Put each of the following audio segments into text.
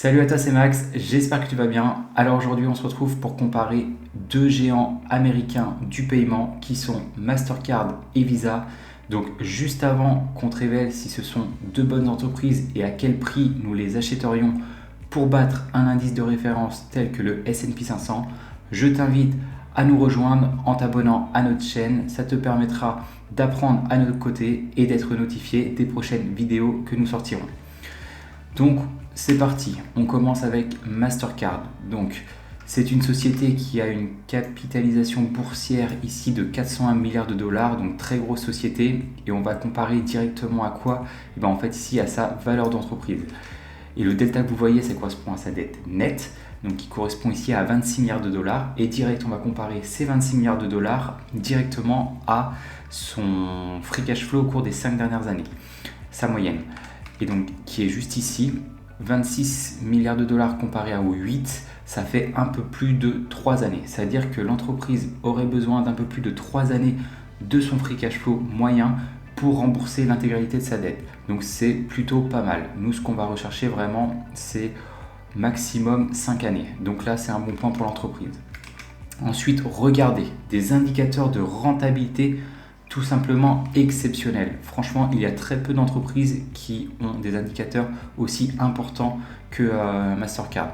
Salut à toi, c'est Max, j'espère que tu vas bien. Alors aujourd'hui on se retrouve pour comparer deux géants américains du paiement qui sont Mastercard et Visa. Donc juste avant qu'on te révèle si ce sont deux bonnes entreprises et à quel prix nous les achèterions pour battre un indice de référence tel que le S&P 500, je t'invite à nous rejoindre en t'abonnant à notre chaîne. Ça te permettra d'apprendre à notre côté et d'être notifié des prochaines vidéos que nous sortirons. Donc c'est parti, on commence avec Mastercard. Donc c'est une société qui a une capitalisation boursière ici de 401 milliards de dollars, donc très grosse société, et on va comparer directement à quoi? Et bien en fait ici à sa valeur d'entreprise. Et le delta que vous voyez, ça correspond à sa dette nette, donc qui correspond ici à 26 milliards de dollars, et direct on va comparer ces 26 milliards de dollars directement à son free cash flow au cours des 5 dernières années, sa moyenne. Et donc qui est juste ici, 26 milliards de dollars comparé à 8, ça fait un peu plus de 3 années. C'est-à-dire que l'entreprise aurait besoin d'un peu plus de 3 années de son free cash flow moyen pour rembourser l'intégralité de sa dette. Donc c'est plutôt pas mal. Nous, ce qu'on va rechercher vraiment, c'est maximum 5 années. Donc là, c'est un bon point pour l'entreprise. Ensuite, regardez des indicateurs de rentabilité tout simplement exceptionnel. Franchement, il y a très peu d'entreprises qui ont des indicateurs aussi importants que Mastercard.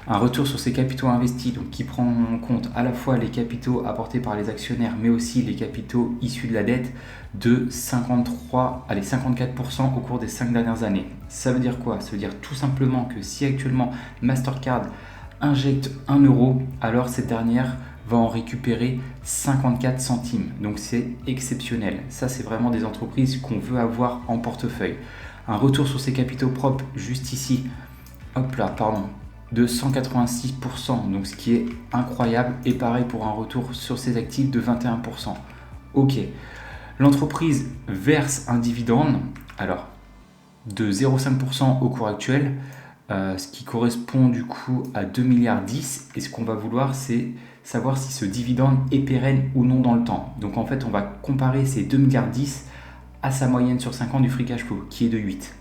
Un retour sur ses capitaux investis, donc qui prend en compte à la fois les capitaux apportés par les actionnaires, mais aussi les capitaux issus de la dette, de 54% au cours des 5 dernières années. Ça veut dire quoi? Ça veut dire tout simplement que si actuellement Mastercard injecte 1 euro, alors cette dernière va en récupérer 54 centimes. Donc c'est exceptionnel. Ça, c'est vraiment des entreprises qu'on veut avoir en portefeuille. Un retour sur ses capitaux propres, juste ici, de 186%, donc ce qui est incroyable. Et pareil pour un retour sur ses actifs de 21%. Ok. L'entreprise verse un dividende, alors de 0,5% au cours actuel, ce qui correspond du coup à 2,10 milliards. Et ce qu'on va vouloir, c'est savoir si ce dividende est pérenne ou non dans le temps. Donc en fait, on va comparer ces 2,10 milliards à sa moyenne sur 5 ans du free cash flow, qui est de 8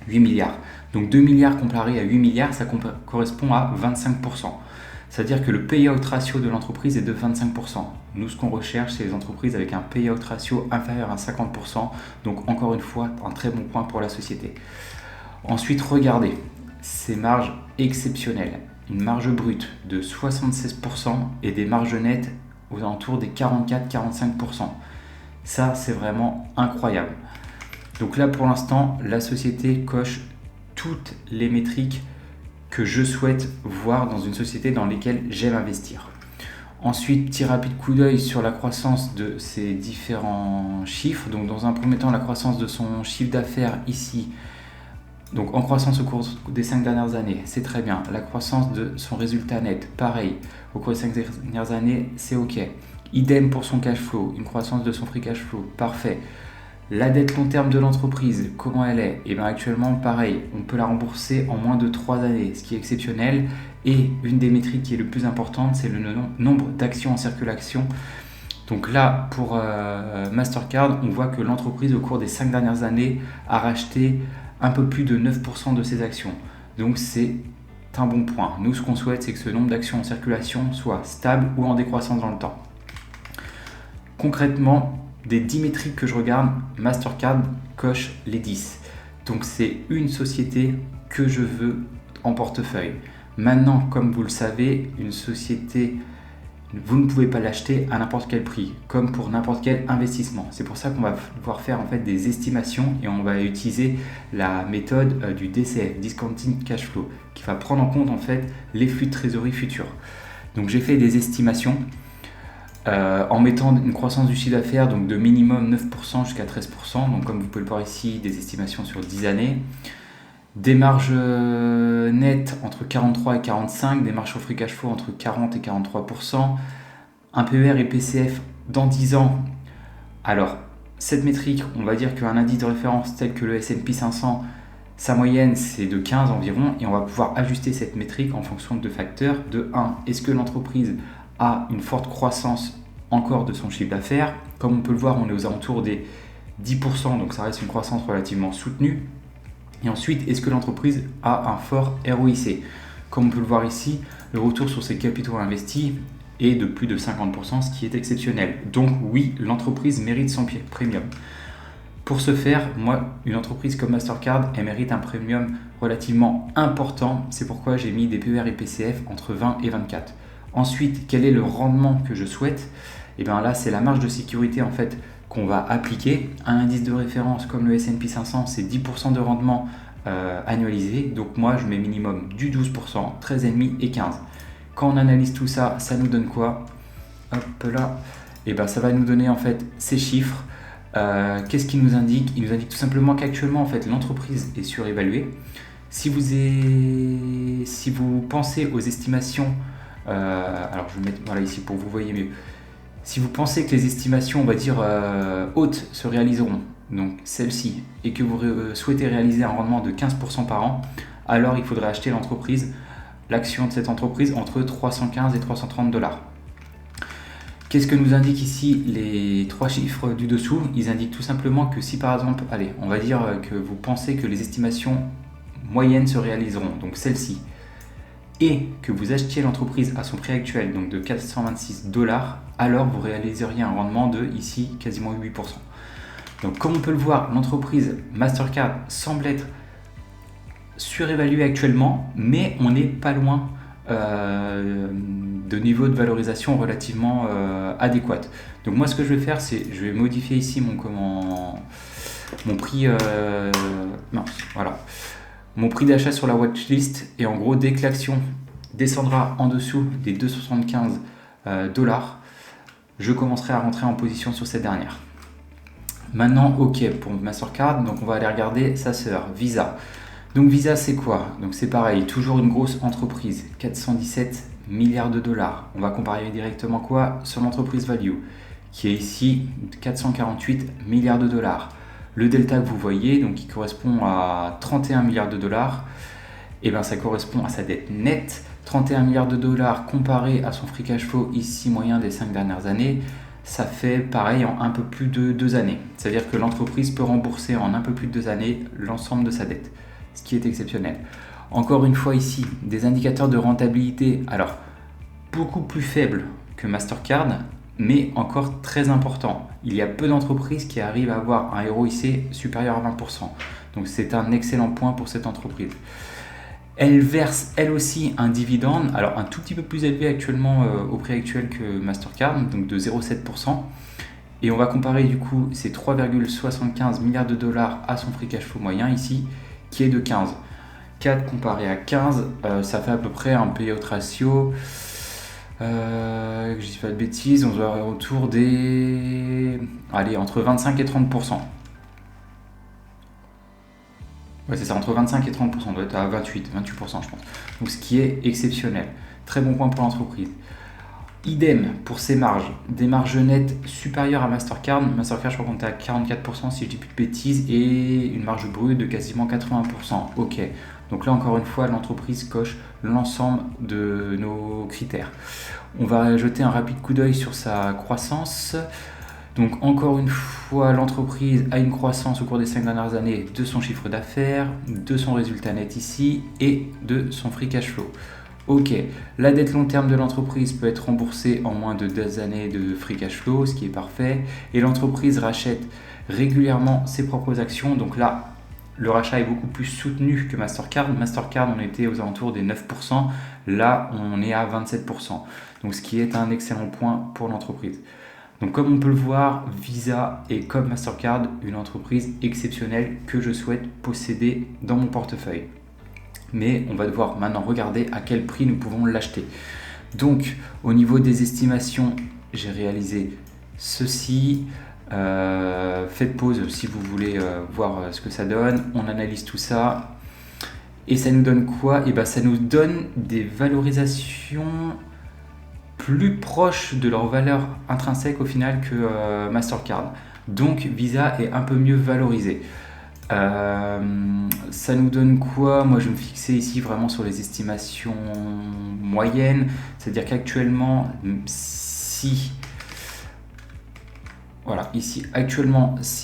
milliards. Donc 2 milliards comparé à 8 milliards, ça correspond à 25%. C'est-à-dire que le payout ratio de l'entreprise est de 25%. Nous, ce qu'on recherche, c'est les entreprises avec un payout ratio inférieur à 50%. Donc encore une fois, un très bon point pour la société. Ensuite, regardez ces marges exceptionnelles. Une marge brute de 76% et des marges nettes aux alentours des 44-45%. Ça, c'est vraiment incroyable. Donc là, pour l'instant, la société coche toutes les métriques que je souhaite voir dans une société dans laquelle j'aime investir. Ensuite, petit rapide coup d'œil sur la croissance de ces différents chiffres. Donc dans un premier temps, la croissance de son chiffre d'affaires ici, donc en croissance au cours des 5 dernières années, c'est très bien. La croissance de son résultat net, pareil. Au cours des 5 dernières années, c'est ok. Idem pour son cash flow, une croissance de son free cash flow, parfait. La dette long terme de l'entreprise, comment elle est? Et bien actuellement, pareil, on peut la rembourser en moins de 3 années, ce qui est exceptionnel. Et une des métriques qui est le plus importante, c'est le nombre d'actions en circulation. Donc là, pour Mastercard, on voit que l'entreprise, au cours des 5 dernières années, a racheté un peu plus de 9% de ses actions. Donc c'est un bon point. Nous, ce qu'on souhaite, c'est que ce nombre d'actions en circulation soit stable ou en décroissance dans le temps. Concrètement, des 10 métriques que je regarde, Mastercard coche les 10. Donc c'est une société que je veux en portefeuille. Maintenant, comme vous le savez, une société, vous ne pouvez pas l'acheter à n'importe quel prix, comme pour n'importe quel investissement. C'est pour ça qu'on va devoir faire en fait des estimations et on va utiliser la méthode du DCF, Discounted Cash Flow, qui va prendre en compte en fait les flux de trésorerie futurs. Donc j'ai fait des estimations en mettant une croissance du chiffre d'affaires donc de minimum 9% jusqu'à 13%. Donc comme vous pouvez le voir ici, des estimations sur 10 années. Des marges nettes entre 43 et 45, des marges sur free cash flow entre 40 et 43%, un PER et PCF dans 10 ans. Alors, cette métrique, on va dire qu'un indice de référence tel que le S&P 500, sa moyenne c'est de 15 environ, et on va pouvoir ajuster cette métrique en fonction de deux facteurs. De 1, est-ce que l'entreprise a une forte croissance encore de son chiffre d'affaires? Comme on peut le voir, on est aux alentours des 10%, donc ça reste une croissance relativement soutenue. Et ensuite, est-ce que l'entreprise a un fort ROIC? Comme on peut le voir ici, le retour sur ses capitaux investis est de plus de 50%, ce qui est exceptionnel. Donc oui, l'entreprise mérite son premium. Pour ce faire, moi, une entreprise comme Mastercard, elle mérite un premium relativement important. C'est pourquoi j'ai mis des PER et PCF entre 20 et 24. Ensuite, quel est le rendement que je souhaite? Et bien là, c'est la marge de sécurité en fait qu'on va appliquer. Un indice de référence comme le S&P 500, c'est 10% de rendement annualisé. Donc moi, je mets minimum du 12%, 13,5 et 15. Quand on analyse tout ça, ça nous donne quoi? Hop là. Et ben ça va nous donner en fait ces chiffres. Qu'est-ce qu'il nous indique? Il nous indique tout simplement qu'actuellement en fait l'entreprise est surévaluée. Si vous pensez aux estimations, alors je vais mettre voilà, ici pour que vous voyez mieux. Si vous pensez que les estimations, on va dire hautes, se réaliseront, donc celles-ci, et que vous souhaitez réaliser un rendement de 15% par an, alors il faudrait acheter l'action de cette entreprise entre 315 et 330 dollars. Qu'est-ce que nous indiquent ici les trois chiffres du dessous? Ils indiquent tout simplement que si par exemple, allez, on va dire que vous pensez que les estimations moyennes se réaliseront, donc celles-ci, et que vous achetiez l'entreprise à son prix actuel, donc de 426 dollars, alors vous réaliseriez un rendement de ici quasiment 8%. Donc comme on peut le voir, l'entreprise Mastercard semble être surévaluée actuellement, mais on n'est pas loin de niveau de valorisation relativement adéquat. Donc moi ce que je vais faire, c'est je vais modifier ici mon prix mon prix d'achat sur la watchlist, et en gros dès que l'action descendra en dessous des 2,75 dollars, je commencerai à rentrer en position sur cette dernière. Maintenant, ok, pour Mastercard, donc on va aller regarder sa sœur, Visa. Donc Visa, c'est quoi? Donc c'est pareil, toujours une grosse entreprise, 417 milliards de dollars. On va comparer directement quoi? Sur l'entreprise value, qui est ici 448 milliards de dollars. Le delta que vous voyez, donc qui correspond à 31 milliards de dollars, et bien ça correspond à sa dette nette. 31 milliards de dollars comparé à son free cash flow ici moyen des 5 dernières années, ça fait pareil en un peu plus de 2 années. C'est-à-dire que l'entreprise peut rembourser en un peu plus de 2 années l'ensemble de sa dette, ce qui est exceptionnel. Encore une fois ici, des indicateurs de rentabilité, alors beaucoup plus faibles que Mastercard, mais encore très importants. Il y a peu d'entreprises qui arrivent à avoir un ROIC supérieur à 20%. Donc c'est un excellent point pour cette entreprise. Elle verse elle aussi un dividende, alors un tout petit peu plus élevé actuellement au prix actuel que Mastercard, donc de 0,7%. Et on va comparer du coup ces 3,75 milliards de dollars à son free cash flow moyen ici, qui est de 15. 4 comparé à 15, ça fait à peu près un payout ratio, que je dis pas de bêtises, on doit avoir autour des... Allez, entre 25 et 30%. Ouais, c'est ça, entre 25 et 30%, on doit être à 28% je pense. Donc ce qui est exceptionnel. Très bon point pour l'entreprise. Idem pour ses marges, des marges nettes supérieures à Mastercard. Mastercard, je crois qu'on est à 44% si je dis plus de bêtises, et une marge brute de quasiment 80%. Ok, donc là encore une fois, l'entreprise coche l'ensemble de nos critères. On va jeter un rapide coup d'œil sur sa croissance. Donc encore une fois, l'entreprise a une croissance au cours des 5 dernières années de son chiffre d'affaires, de son résultat net ici et de son free cash flow. Ok, la dette long terme de l'entreprise peut être remboursée en moins de 2 années de free cash flow, ce qui est parfait. Et l'entreprise rachète régulièrement ses propres actions. Donc là, le rachat est beaucoup plus soutenu que Mastercard. Mastercard, on était aux alentours des 9%. Là, on est à 27%. Donc ce qui est un excellent point pour l'entreprise. Donc comme on peut le voir, Visa est comme Mastercard une entreprise exceptionnelle que je souhaite posséder dans mon portefeuille. Mais on va devoir maintenant regarder à quel prix nous pouvons l'acheter. Donc au niveau des estimations, j'ai réalisé ceci. Faites pause si vous voulez voir ce que ça donne. On analyse tout ça. Et ça nous donne quoi? Et bien ça nous donne des valorisations plus proches de leur valeur intrinsèque au final que Mastercard. Donc Visa est un peu mieux valorisé. Ça nous donne quoi? Moi je vais me fixer ici vraiment sur les estimations moyennes, c'est-à-dire qu'actuellement si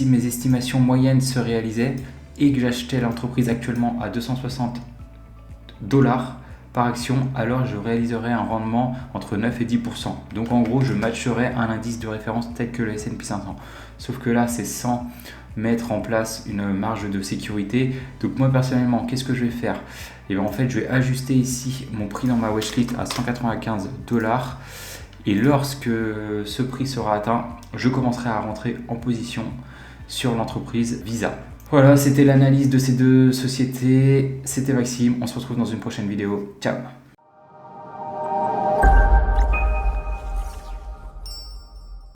mes estimations moyennes se réalisaient, et que j'achetais l'entreprise actuellement à 260 $ par action, alors je réaliserai un rendement entre 9 et 10%. Donc en gros, je matcherai un indice de référence tel que le S&P 500. Sauf que là, c'est sans mettre en place une marge de sécurité. Donc moi personnellement, qu'est-ce que je vais faire? Et bien en fait, je vais ajuster ici mon prix dans ma watchlist à 195 $. Et lorsque ce prix sera atteint, je commencerai à rentrer en position sur l'entreprise Visa. Voilà, c'était l'analyse de ces deux sociétés. C'était Maxime, on se retrouve dans une prochaine vidéo. Ciao!